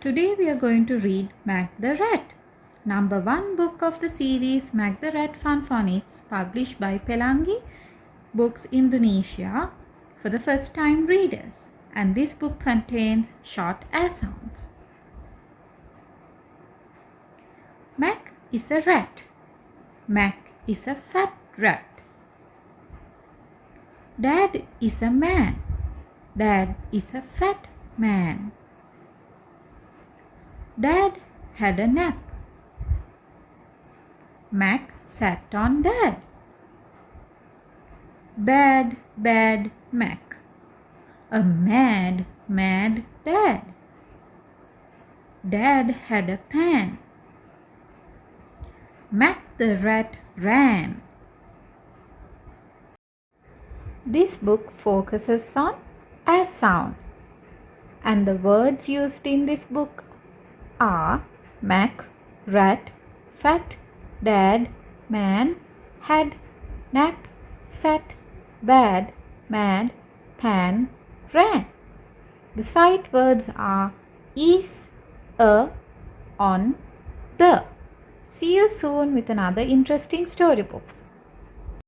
Today we are going to read Mac the Rat, number 1 book of the series Mac the Rat Fun Phonics, published by Pelangi Books Indonesia for the first time readers, and this book contains short air sounds. Mac is a rat. Mac is a fat rat. Dad is a man. Dad is a fat man. Dad had a nap. Mac sat on Dad. Bad, bad Mac. A mad, mad Dad. Dad had a pan. Mac the rat ran. This book focuses on a sound, and the words used in this book are Mac, rat, fat, dad, man, had, nap, sat, bad, mad, pan, ran. The sight words are is, on, the. See you soon with another interesting storybook.